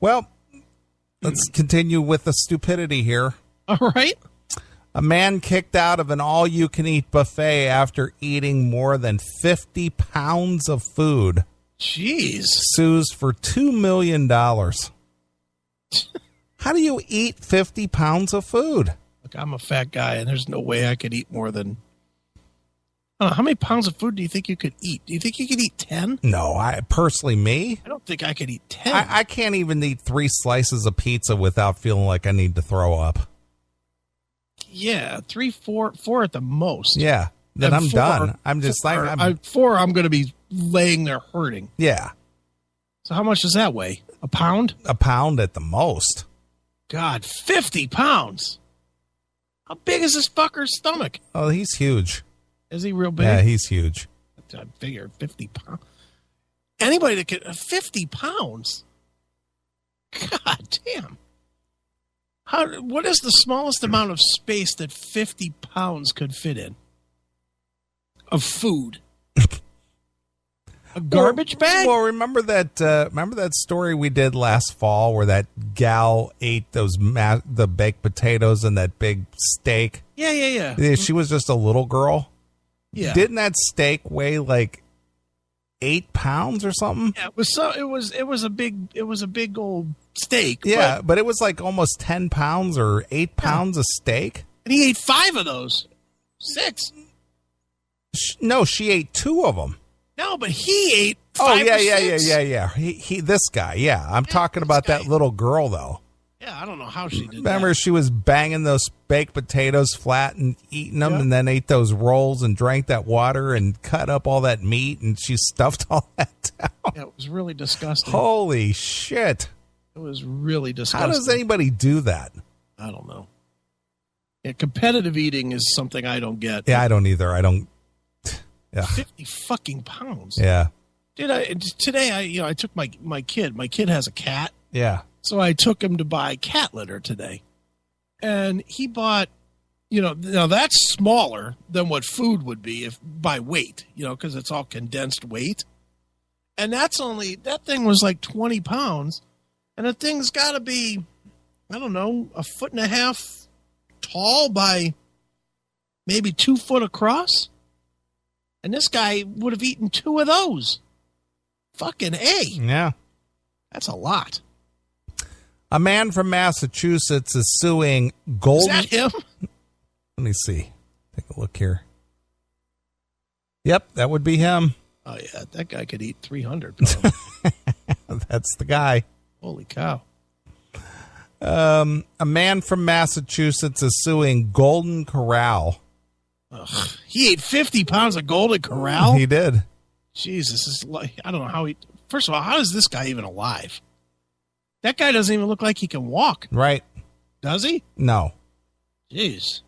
Well, let's continue with the stupidity here. All right. A man kicked out of an all-you-can-eat buffet after eating more than 50 pounds of food. Jeez. Sues for $2 million. How do you eat 50 pounds of food? Look, I'm a fat guy, and there's no way I could eat more than... I don't know, how many pounds of food do you think you could eat? Do you think you could eat 10? No, I don't think I could eat 10. I can't even eat 3 slices of pizza without feeling like I need to throw up. Yeah, 3, 4 at the most. Yeah, then I'm done. I'm just like... 4, I'm going to be laying there hurting. Yeah. So how much does that weigh? A pound? A pound at the most. God, 50 pounds. How big is this fucker's stomach? Oh, he's huge. Is he real big? Yeah, he's huge. I figured 50 pounds. Anybody that could... 50 pounds? God damn. What is the smallest amount of space that 50 pounds could fit in? Of food? A garbage bag? Well, remember that story we did last fall where that gal ate the baked potatoes and that big steak? Yeah. She was just a little girl. Yeah. Didn't that steak weigh like 8 pounds or something? Yeah, it was a big old steak. Yeah, but it was like almost 10 pounds or 8 pounds of steak. And he ate 5 of those. 6. No, she ate 2 of them. No, but he ate 5 or 6. Yeah. He this guy. Yeah, I'm talking about that little girl though. Yeah, I don't know how she did Remember, she was banging those baked potatoes flat and eating them, and then ate those rolls and drank that water and cut up all that meat, and she stuffed all that down. Yeah, it was really disgusting. Holy shit. It was really disgusting. How does anybody do that? I don't know. Yeah, competitive eating is something I don't get. Yeah, I don't either. I don't. Yeah. 50 fucking pounds. Yeah. Today I took my kid. My kid has a cat. Yeah. So I took him to buy cat litter today. And he bought, now that's smaller than what food would be if by weight, because it's all condensed weight. And that thing was like 20 pounds. And the thing's got to be, I don't know, 1.5 feet tall by maybe 2 foot across. And this guy would have eaten 2 of those. Fucking A. Yeah. That's a lot. A man from Massachusetts is suing Golden... Is that him? Let me see. Take a look here. Yep, that would be him. Oh, yeah. That guy could eat 300 pounds. That's the guy. Holy cow. A man from Massachusetts is suing Golden Corral. Ugh. He ate 50 pounds of Golden Corral? He did. Jesus, I don't know how he... First of all, how is this guy even alive? That guy doesn't even look like he can walk. Right. Does he? No. Jeez.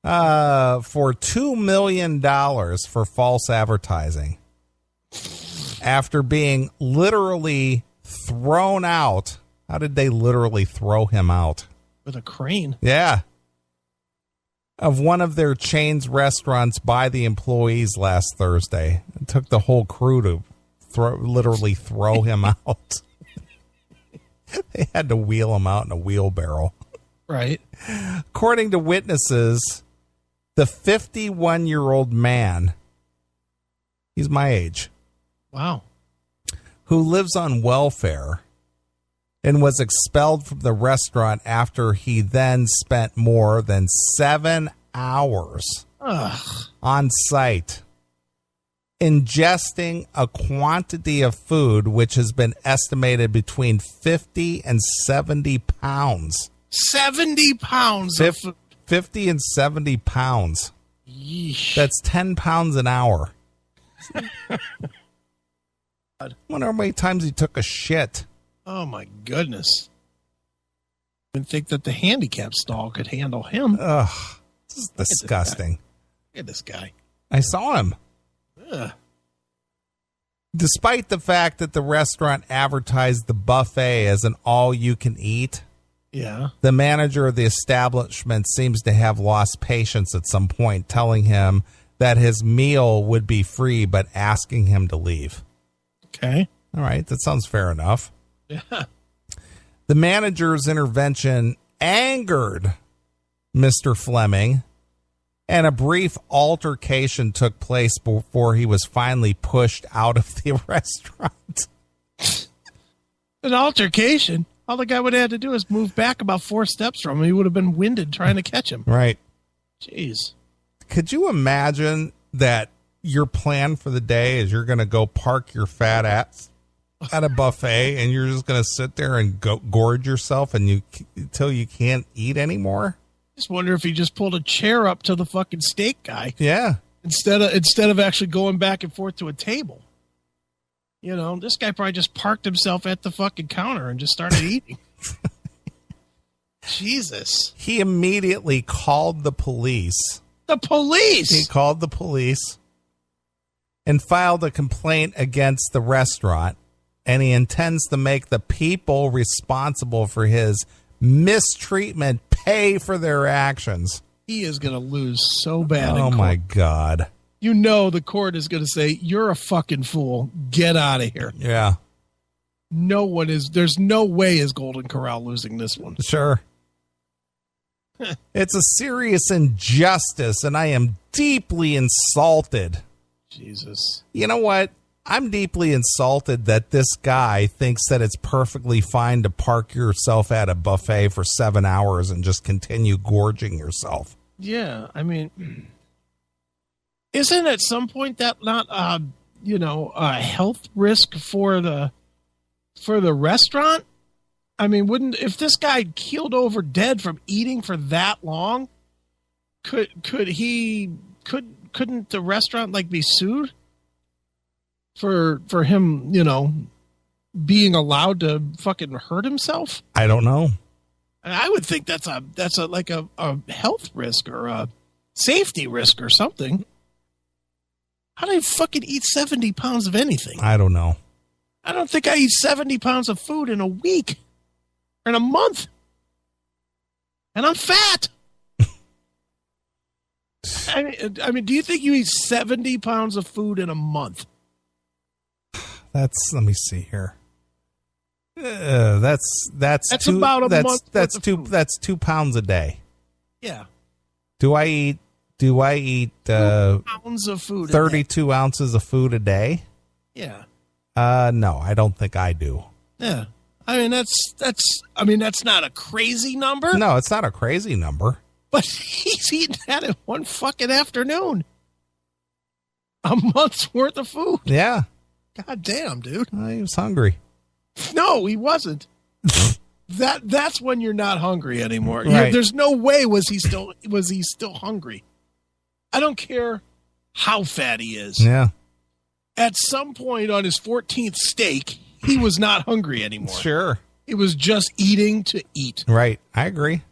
For $2 million for false advertising. After being literally thrown out. How did they literally throw him out? With a crane. Yeah. Of one of their chain's restaurants by the employees last Thursday. It took the whole crew to literally throw him out. They had to wheel him out in a wheelbarrow. Right. According to witnesses, the 51-year-old man, he's my age. Wow. Who lives on welfare and was expelled from the restaurant after he then spent more than 7 hours on site ingesting a quantity of food which has been estimated between 50 and 70 pounds. 70 pounds. 50 and 70 pounds. Yeesh. That's 10 pounds an hour. I wonder how many times he took a shit. Oh, my goodness. I didn't think that the handicap stall could handle him. Ugh. This is disgusting. Look at this guy. I saw him. Ugh. Despite the fact that the restaurant advertised the buffet as an all-you-can-eat, yeah, the manager of the establishment seems to have lost patience at some point, telling him that his meal would be free, but asking him to leave. Okay. All right, that sounds fair enough. Yeah. The manager's intervention angered Mr. Fleming, and a brief altercation took place before he was finally pushed out of the restaurant. An altercation? All the guy would have had to do is move back about 4 steps from him. He would have been winded trying to catch him. Right. Jeez. Could you imagine that your plan for the day is you're going to go park your fat ass at a buffet and you're just going to sit there and gorge yourself until you can't eat anymore? Just wonder if he just pulled a chair up to the fucking steak guy. Yeah. Instead of actually going back and forth to a table. You know, this guy probably just parked himself at the fucking counter and just started eating. Jesus. He immediately called the police. The police? He called the police and filed a complaint against the restaurant, and he intends to make the people responsible for his mistreatment pay for their actions. He is going to lose so bad. Oh, my God. You know the court is going to say, you're a fucking fool. Get out of here. Yeah. There's no way is Golden Corral losing this one. Sure. It's a serious injustice, and I am deeply insulted. Jesus. You know what? I'm deeply insulted that this guy thinks that it's perfectly fine to park yourself at a buffet for 7 hours and just continue gorging yourself. Yeah, I mean, isn't at some point that not a health risk for the restaurant? I mean, if this guy keeled over dead from eating for that long, couldn't the restaurant like be sued for him, being allowed to fucking hurt himself? I don't know. I would think that's a health risk or a safety risk or something. How do you fucking eat 70 pounds of anything? I don't know. I don't think I eat 70 pounds of food in a week or in a month. And I'm fat. I mean, do you think you eat 70 pounds of food in a month? Let me see here. That's two, about a month. That's 2 pounds a day. Yeah. Do I eat 2 pounds of food 32 ounces of food a day? Yeah. No, I don't think I do. Yeah. I mean, that's not a crazy number. No, it's not a crazy number. But he's eating that in one fucking afternoon. A month's worth of food. Yeah. God damn, dude. He was hungry. No, he wasn't. That's when you're not hungry anymore. Right. There's no way was he still hungry. I don't care how fat he is. Yeah. At some point on his 14th steak, he was not hungry anymore. Sure. It was just eating to eat. Right. I agree.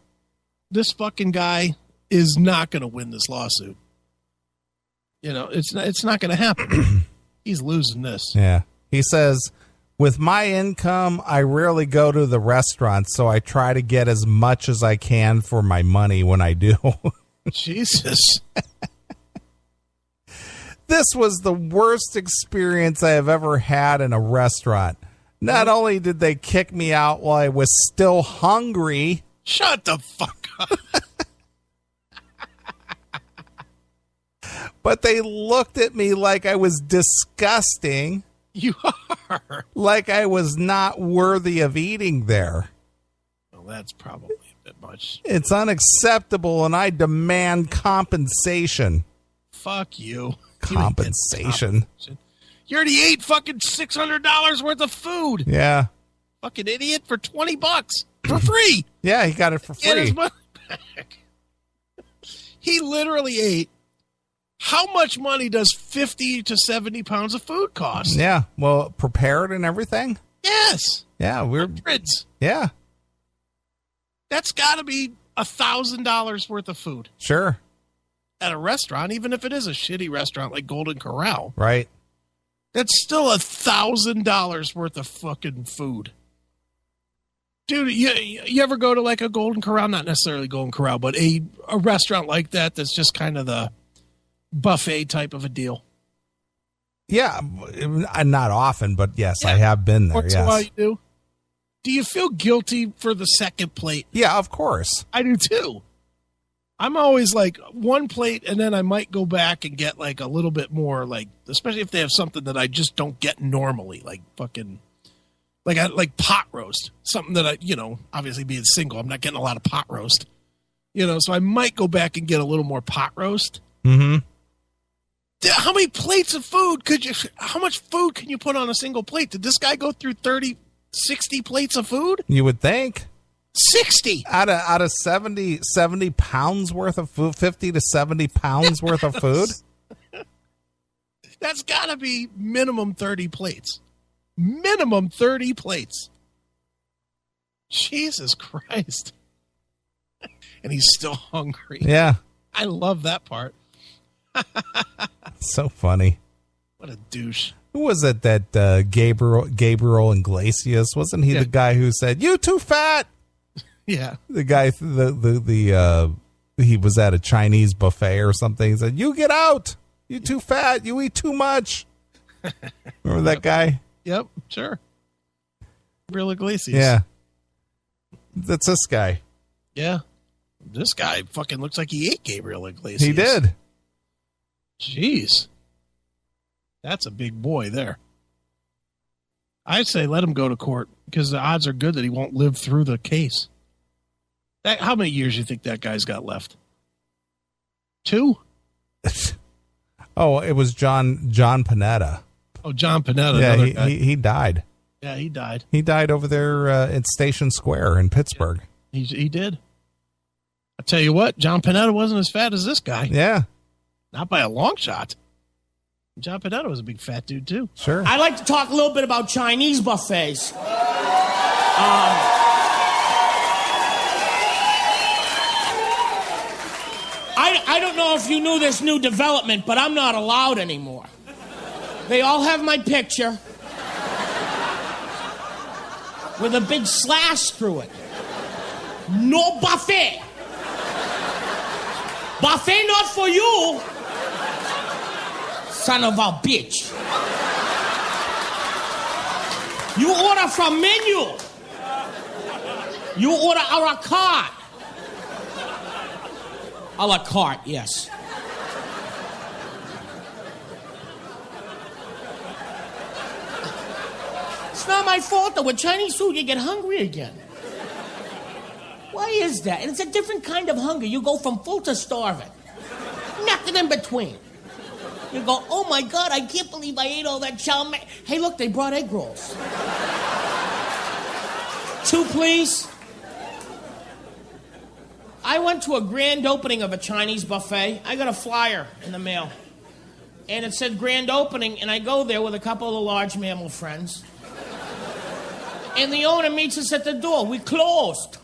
This fucking guy is not going to win this lawsuit. It's not going to happen. He's losing this. Yeah. He says, with my income, I rarely go to the restaurant, so I try to get as much as I can for my money when I do. Jesus. This was the worst experience I have ever had in a restaurant. Not only did they kick me out while I was still hungry. Shut the fuck up. But they looked at me like I was disgusting. You are. Like I was not worthy of eating there. Well, that's probably a bit much. It's unacceptable, and I demand compensation. Fuck you. Compensation. You already ate fucking $600 worth of food. Yeah. Fucking idiot, for $20 for free. Yeah, he got it for free. Get his money back. He literally ate. How much money does 50 to 70 pounds of food cost? Yeah, well, prepared and everything. Yes. Yeah, Hundreds. Yeah. That's got to be $1,000 worth of food. Sure. At a restaurant, even if it is a shitty restaurant like Golden Corral. Right. That's still $1,000 worth of fucking food. Dude, you ever go to like a Golden Corral? Not necessarily Golden Corral, but a restaurant like that that's just kind of the buffet type of a deal. Yeah, not often, but yes, yeah. I have been there. Once in a while you do? do you feel guilty for the second plate? Yeah, of course. I do too. I'm always like one plate, and then I might go back and get like a little bit more, like, especially if they have something that I just don't get normally, like fucking, like pot roast, something that I, obviously being single, I'm not getting a lot of pot roast, so I might go back and get a little more pot roast. Mm-hmm. How many plates of food how much food can you put on a single plate? Did this guy go through 30, 60 plates of food? You would think. 60 out of 70 pounds worth of food, 50 to 70 pounds worth of food. That's got to be minimum 30 plates. Minimum 30 plates. Jesus Christ. And he's still hungry. Yeah. I love that part. So funny. What a douche. Who was it that Gabriel Iglesias? Wasn't he the guy who said, "You too fat"? Yeah. The guy, he was at a Chinese buffet or something. He said, "You get out. You too fat. You eat too much." Remember that guy? Yep, sure. Gabriel Iglesias. Yeah. That's this guy. Yeah. This guy fucking looks like he ate Gabriel Iglesias. He did. Jeez. That's a big boy there. I'd say let him go to court because the odds are good that he won't live through the case. How many years do you think that guy's got left? 2? Oh, it was John Panetta. Oh, John Panetta. Yeah, he died. Yeah, he died. He died over there at Station Square in Pittsburgh. Yeah, he did. I'll tell you what, John Panetta wasn't as fat as this guy. Yeah. Not by a long shot. John Panetta was a big fat dude, too. Sure. I'd like to talk a little bit about Chinese buffets. I don't know if you knew this new development, but I'm not allowed anymore. They all have my picture with a big slash through it. No buffet. Buffet not for you, son of a bitch. You order from menu. You order a la carte. A la carte, yes. It's not my fault, though. With Chinese food, you get hungry again. Why is that? And it's a different kind of hunger. You go from full to starving. Nothing in between. You go, oh, my God, I can't believe I ate all that chow mein. Hey, look, they brought egg rolls. 2, please. I went to a grand opening of a Chinese buffet. I got a flyer in the mail. And it said grand opening, and I go there with a couple of the large mammal friends. And the owner meets us at the door. We closed.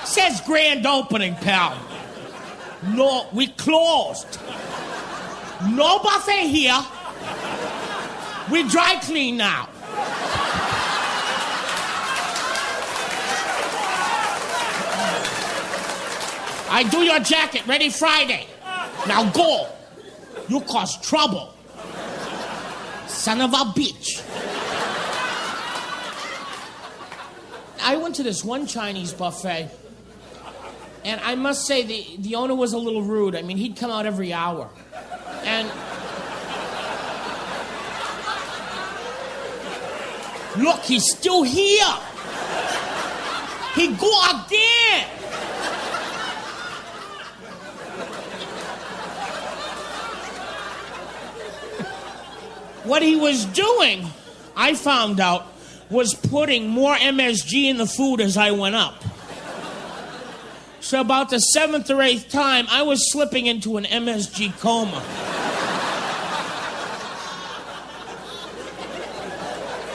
Says grand opening, pal. No, we closed. No buffet here. We dry clean now. I do your jacket, ready Friday. Now go. You cause trouble. Son of a bitch. I went to this one Chinese buffet, and I must say the owner was a little rude. I mean, he'd come out every hour. And look, he's still here. He go again. What he was doing, I found out, was putting more MSG in the food as I went up. So about the 7th or 8th time, I was slipping into an MSG coma.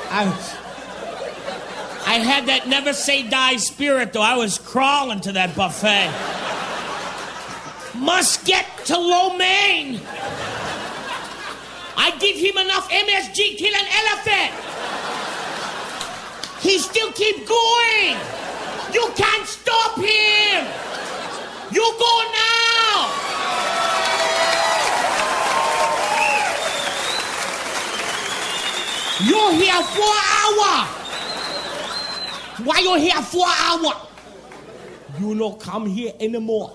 I had that never say die spirit, though. I was crawling to that buffet. Must get to lo mein. I give him enough MSG, kill an elephant. He still keep going. You can't stop him. You go now. You're here for an hour. Why you here 4 hours? You no come here anymore.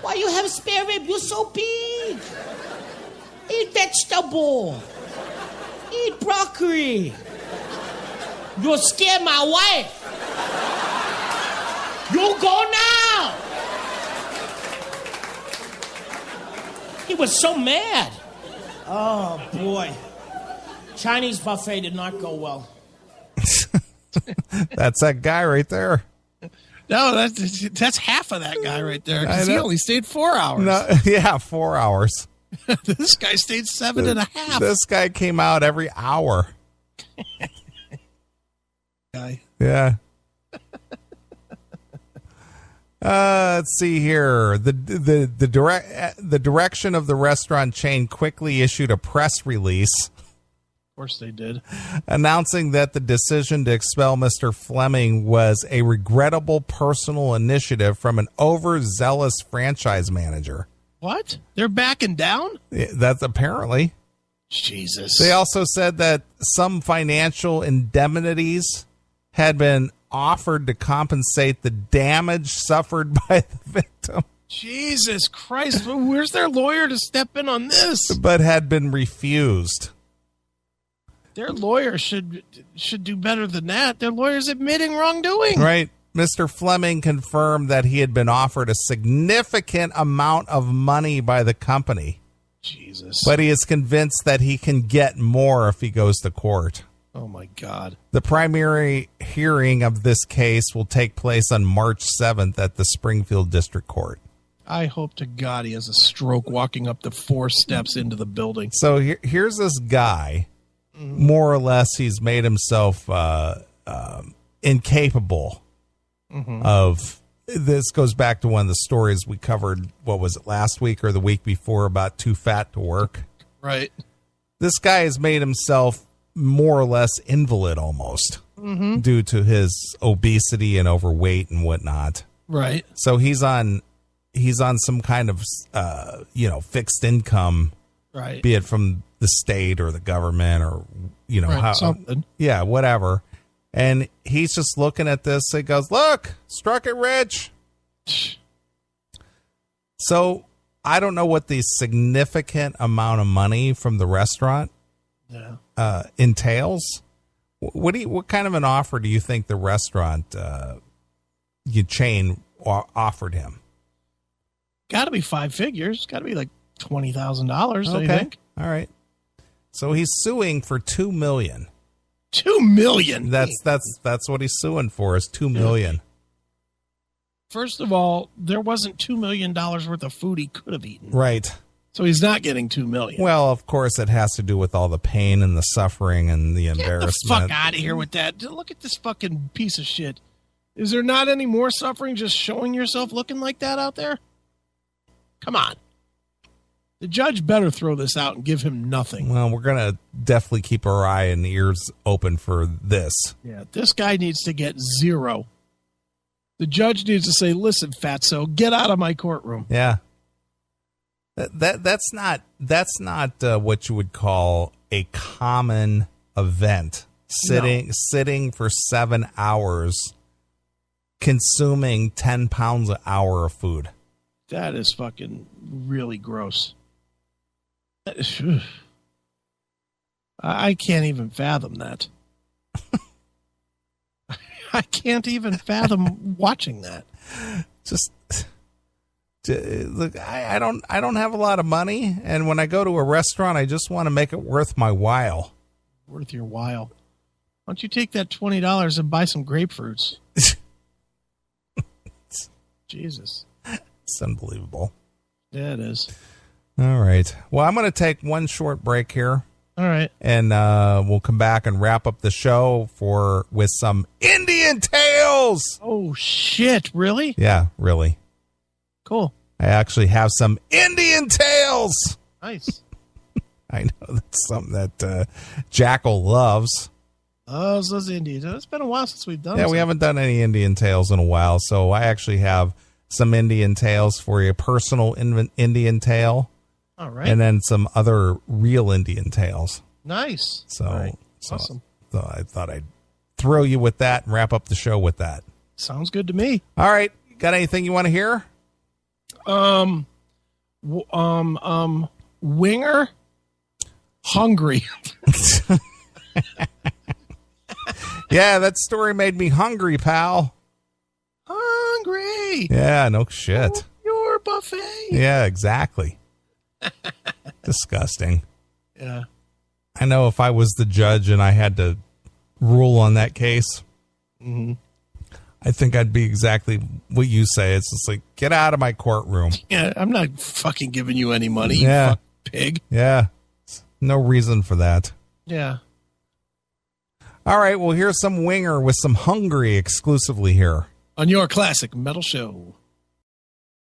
Why you have spare rib? You're so big. Eat vegetable. Eat broccoli. You scare my wife. You go now. He was so mad. Oh, boy. Chinese buffet did not go well. That's that guy right there. No, that's half of that guy right there, because he only stayed 4 hours. No, yeah, 4 hours. This guy stayed 7.5. This guy came out every hour. Guy. Yeah. Let's see here. The direction of the restaurant chain quickly issued a press release. Of course they did. Announcing that the decision to expel Mr. Fleming was a regrettable personal initiative from an overzealous franchise manager. What? They're backing down? That's apparently. Jesus. They also said that some financial indemnities had been offered to compensate the damage suffered by the victim. Jesus Christ. Where's their lawyer to step in on this? But had been refused. Their lawyer should do better than that. Their lawyer's admitting wrongdoing. Right. Mr. Fleming confirmed that he had been offered a significant amount of money by the company. Jesus. But he is convinced that he can get more if he goes to court. Oh, my God. The primary hearing of this case will take place on March 7th at the Springfield District Court. I hope to God he has a stroke walking up the 4 steps into the building. So here's this guy. More or less, he's made himself incapable of. This goes back to one of the stories we covered. What was it, last week or the week before, about too fat to work? Right. This guy has made himself more or less invalid almost due to his obesity and overweight and whatnot. Right. So he's on some kind of fixed income, right? Be it from the state or the government or right, something. Yeah, whatever. And he's just looking at this. He goes, "Look, struck it rich." So I don't know what the significant amount of money from the restaurant entails. What kind of an offer do you think the restaurant chain offered him? Got to be 5 figures. Got to be like $20,000. Okay. You think? All right. So he's suing for $2 million. $2 million. That's what he's suing for, is $2 million. First of all, there wasn't $2 million worth of food he could have eaten. Right. So he's not getting $2 million. Well, of course, it has to do with all the pain and the suffering and the embarrassment. Get the fuck out of here with that. Look at this fucking piece of shit. Is there not any more suffering just showing yourself looking like that out there? Come on. The judge better throw this out and give him nothing. Well, we're going to definitely keep our eye and ears open for this. Yeah, this guy needs to get 0. The judge needs to say, "Listen, fatso, get out of my courtroom." Yeah. That's not what you would call a common event. Sitting for 7 hours, consuming 10 pounds an hour of food. That is fucking really gross. I can't even fathom that. I can't even fathom watching that. Just look, I don't have a lot of money, and when I go to a restaurant, I just want to make it worth my while. Worth your while. Why don't you take that $20 and buy some grapefruits? Jesus. It's unbelievable. Yeah, it is. All right. Well, I'm going to take one short break here. All right. And we'll come back and wrap up the show with some Indian tales. Oh, shit. Really? Yeah, really. Cool. I actually have some Indian tales. Nice. I know that's something that Jackal loves. Oh, those Indians. It's been a while since we've done Yeah, something. we haven't done any Indian tales in a while, so I actually have some Indian tales for you, personal Indian tale. All right. And then some other real Indian tales. Nice. So, right. Awesome. So I thought I'd thrill you with that and wrap up the show with that. Sounds good to me. All right. Got anything you want to hear? Winger, hungry. Yeah, that story made me hungry, pal. Hungry. Yeah, no shit. Your buffet. Yeah, exactly. Disgusting. Yeah. I know if I was the judge and I had to rule on that case, I think I'd be exactly what you say. It's just like, get out of my courtroom. Yeah, I'm not fucking giving you any money, Yeah. you fucking pig. Yeah. No reason for that. Yeah. All right, well, here's some Winger with some Hungry exclusively here On your classic metal show.